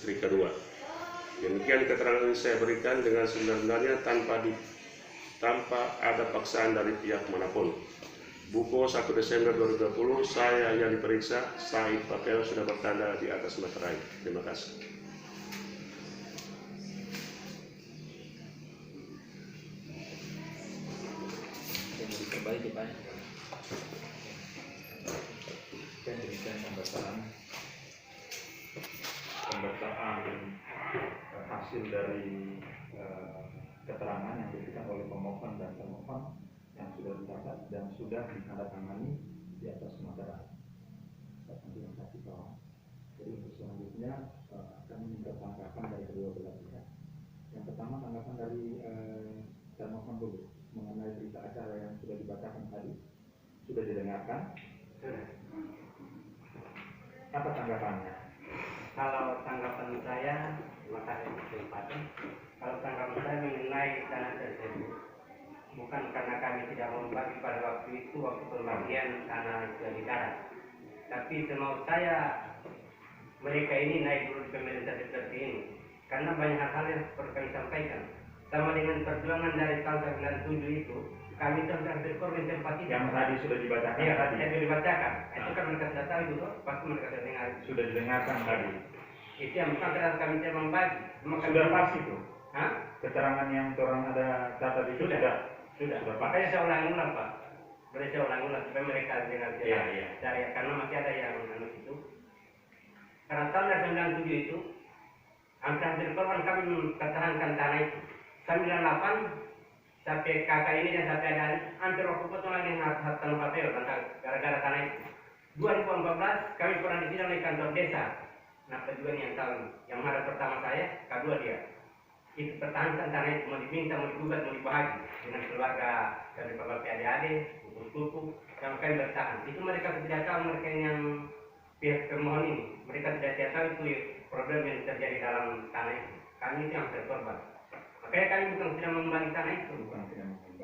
istri kedua. Demikian keterangan yang saya berikan dengan sebenarnya tanpa ada paksaan dari pihak manapun. Buku 1 Desember 2020, saya yang diperiksa, Said Papel, sudah bertanda di atas materai. Terima kasih. Baik, Pak. Dan demikian pemeriksaan hasil dari keterangan yang diberikan oleh pemohon dan termohon yang sudah dicatat dan sudah ditandatangani di atas materai. Saya terima kasih, Pak. Jadi untuk selanjutnya kami minta tanggapan dari kedua belah pihak. Yang pertama, tanggapan dari termohon dulu mengenai berita acara yang sudah dibacakan tadi. Sudah didengarkan? Sudah. Apa tanggapannya? Kalau tanggapan saya, terima kasih kesempatan. Kalau tanggapan saya mengenai tanah tersebut, bukan karena kami tidak membagi pada waktu itu, waktu pembagian tanah itu di darat. Tapi semau saya, mereka ini naik dulu di pemerintah seperti ini. Karena banyak hal yang perlu kami sampaikan. Sama dengan perjuangan dari tahun 97 itu, kami sudah berkorban tempat itu. Yang tadi sudah dibacakan Iya, tadi? yang sudah dibacakan. Itu kan mereka sudah tahu itu, pasti mereka sudah dengar. Sudah didengarkan tadi? Itu yang bukan karena kami tidak membagi. Sudah pas itu? Hah? Keterangan yang orang ada catat itu sudah? Sudah. Sudah pas? Makanya saya ulang-ulang, Pak. Boleh saya ulang-ulang supaya mereka dengar jelas. Iya. Karena masih ada yang itu. Karena tahun 97 itu, hampir korban kami mempertahankan tanah itu. 98 sampai kakak ini dan sampai adik hampir waktu potong lagi hak tanah papel gara-gara tanah itu. 2014 kami pernah disidang di kantor desa. Nah, juga yang tahun yang marah pertama saya, kedua dia. Itu pertahankan tanah itu, mau diminta, mau digugat, mau dibahagi dengan keluarga dari bapak adik-adik, sepupu, yang kami bertahan. Itu mereka tidak tahu, mereka yang pihak pemohon ini, mereka tidak tahu itu problem yang terjadi dalam tanah itu. Kami itu yang terkorban. Makanya kami bukan tidak membagi tanah itu. Bukan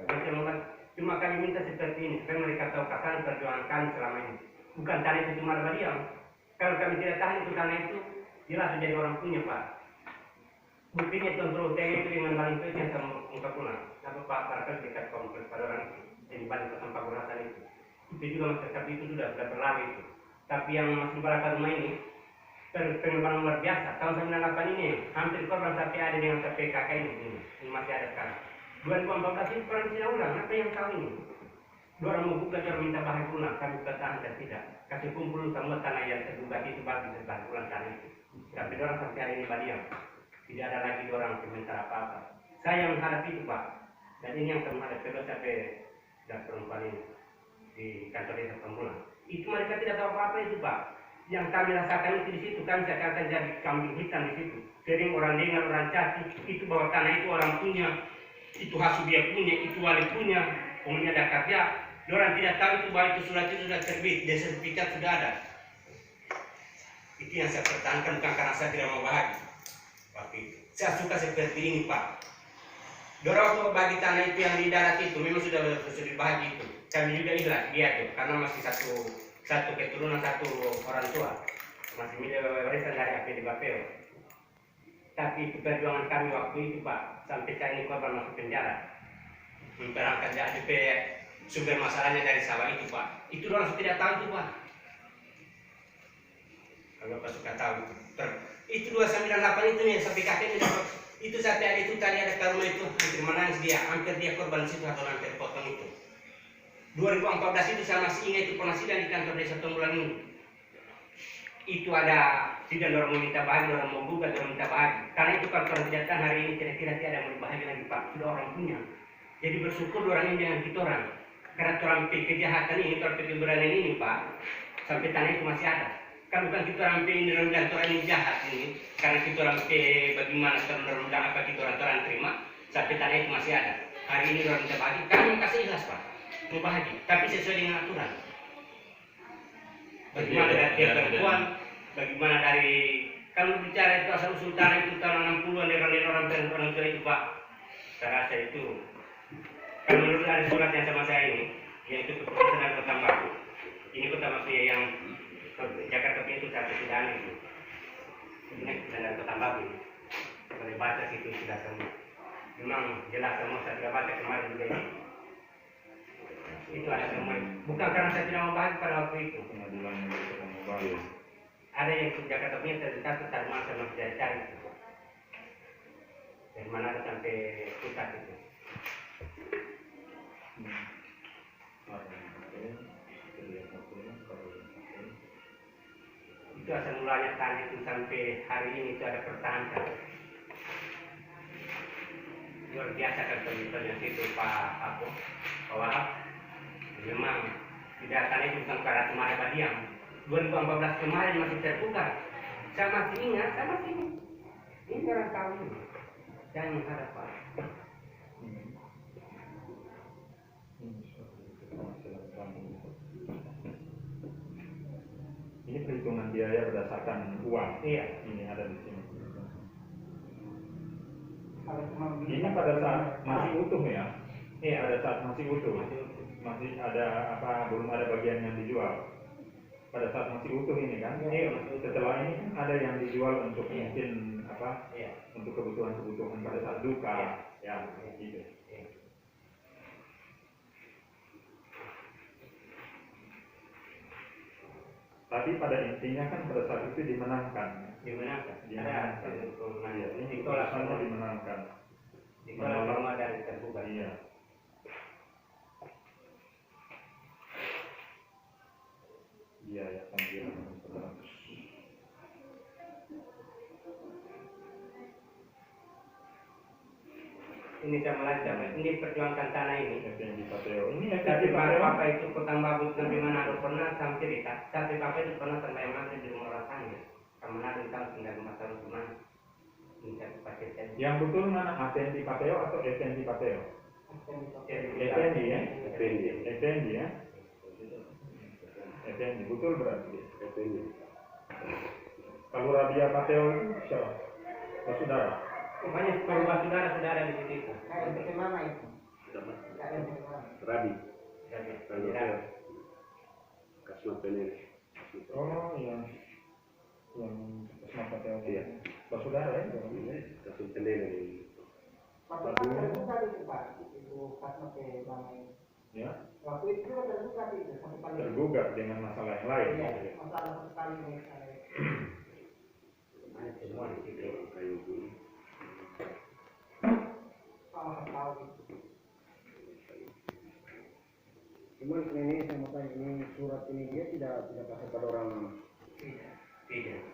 tidak membagi. Cuma kami minta seperti ini, supaya mereka tahu kesan perjuangan kami selama ini. Bukan tanah itu cuma beliau. Kalau kami tidak tahan itu tanah itu, jelas menjadi orang punya, Pak. Buktinya contoh UTG itu dengan baling itu yang sama ungkap pulang. Apa Pak Parkel dekat kompleks pada orang itu, yang baling tempat gunatan itu. Itu juga masyarakat itu sudah berlalu itu. Tapi yang masih berapa rumah ini, pengembangan luar biasa. Tahun 98 ini hampir korban sampai ada dengan sampai kakak ini masih ada sekarang. 2014 ini korban tidak ulang. Apa yang tahu ini? Dua orang mau buka cara minta bahan pulang, kami bertahan dan tidak. Kasih kumpul semua tanah yang tergugat itu bagi bahan pulang tanah itu. Tapi orang sampai hari ini baliang. Tidak ada lagi orang komentar apa-apa. Saya yang menghadapi itu, Pak. Dan ini yang kami hadapi sampai dan perempuan ini di kantor desa Pembulan. Itu mereka tidak tahu apa-apa itu, Pak. Yang kami rasakan itu di situ, kami akan jadi kambing hitam di situ. Sering orang dengar, orang caci, itu bahwa tanah itu orang punya, itu hasil dia punya, itu wali punya, kemudian ada kerja. Orang tidak tahu itu bahwa itu surat itu sudah terbit, dan sertifikat sudah ada. Itu yang saya pertahankan, bukan karena saya tidak mau bahagia. Waktu itu, saya suka seperti ini, Pak. Dorang waktu bagi tanah itu yang di darat itu, memang sudah dibagi itu. Kami juga ikhlas, dia tuh, karena masih satu keturunan, satu orang tua, masih milik warisan dari APD Bapeo. Tapi perjuangan kami waktu itu, Pak, sampai saya ini korban masuk penjara, memperangkat jadi sumber masalahnya dari sawah itu, Pak. Itu orang tidak tahu itu, Pak. Kalau Pak suka tahu itu 298 itu nih sampai kakeknya itu sampai ada itu tadi ada ke rumah itu hampir menangis dia, hampir dia korban situ atau hampir potong itu. 2014 itu saya masih ingat itu pernah sidang di kantor desa Tonggulan ini. Itu ada sidang orang meminta bahagia, orang mau gugat, orang minta bahagia. Karena itu kalau orang tidak tahan hari ini kira-kira tidak ada yang bahagia lagi, Pak. Sudah orang punya. Jadi bersyukur orang ini dengan kita orang. Karena orang kejahatan ini, orang keberanian ini, Pak, sampai tanah itu masih ada. Kan bukan kita orang ini rendang orang ini jahat ini. Karena kita orang bagaimana rendang apa kita orang terima, sampai tanah itu masih ada. Hari ini orang minta bahagia, kami kasih ikhlas, Pak. Mau bahagia, tapi sesuai dengan aturan. Bagaimana dari tiap perempuan, bagaimana dari kalau bicara itu asal usul tanah itu tahun 60-an orang tua itu, Pak. Saya rasa itu kalau menurut ada surat yang sama saya ini, yaitu keputusan dari Kota Baru. Ini Kota Baru yang Jakarta itu satu tidak itu. Ini dari Kota Tambah ini. Boleh baca situ sudah semua. Memang jelas semua saya tidak baca kemarin juga ini. Itu ada semua. Bukan karena saya tidak mau bahas pada waktu itu. Pengadilan yang kita mau bahas. Ada yang sejak katanya terdekat dari mana saya masih cari. Dari mana sampai pusat itu. Itu asal mulanya tadi itu sampai hari ini itu ada pertahanan. Luar biasa kan pemimpinnya situ Pak Wahab. Memang tidak tadi itu bukan karena kemarin Badiam. 2014 kemarin masih terbuka. Saya masih ingat. Ini orang tahu. Jangan menghadap Pak. Ini perhitungan biaya berdasarkan uang. Iya. Ini ada di sini. Ini pada saat masih utuh ya. Iya. Pada saat masih utuh. Masih ada apa? Belum ada bagian yang dijual. Pada saat masih utuh ini kan. Iya, masih utuh. Setelah ini kan ada yang dijual untuk Iya. mungkin apa? Iya. Untuk kebutuhan pada saat duka. Ya, gitu. Iya. Tapi pada intinya kan pada saat itu dimenangkan. Dimenangkan. Dimenangkan. Ada kemenangan. Iya, ini Ditolak putusannya semua. dimenangkan. Ditolak semua dari terbuka. Iya. Iya ya, sambil Ini saya melancar. Ini perjuangkan tanah ini. FND Pateo. Ini Tapi FND Pateo. Bapak itu Kota Babut sampai Manado pernah sampai di tapi Bapak itu pernah sampai Manado di rumah orang tanya. Kamu Manado tahu tinggal rumah taruh di mana? Minta pakai saya. Yang betul mana FND Pateo atau FND Pateo? FND ya? FND ya? FND betul berarti. Kalau Rabia Pateo itu siapa? Saudara. Banyak korban saudara di situ. Dari mana itu? Rabi. Jadi, Kasma Penel. Oh yang Kasma Pateo. Iya. Saudara ya? Kasma Penel. Waktu pas terbuka itu Pak, itu pas pakai lama ini. Ya. Waktu itu juga terbuka itu satu kali. Tergugat dengan masalah yang lain. Iya, masalah satu kali ini. ada semua di situ. Kayu bulu. Sama tahu itu. Cuman ini saya mau tanya, ini surat ini dia tidak kasih pada orang Tidak.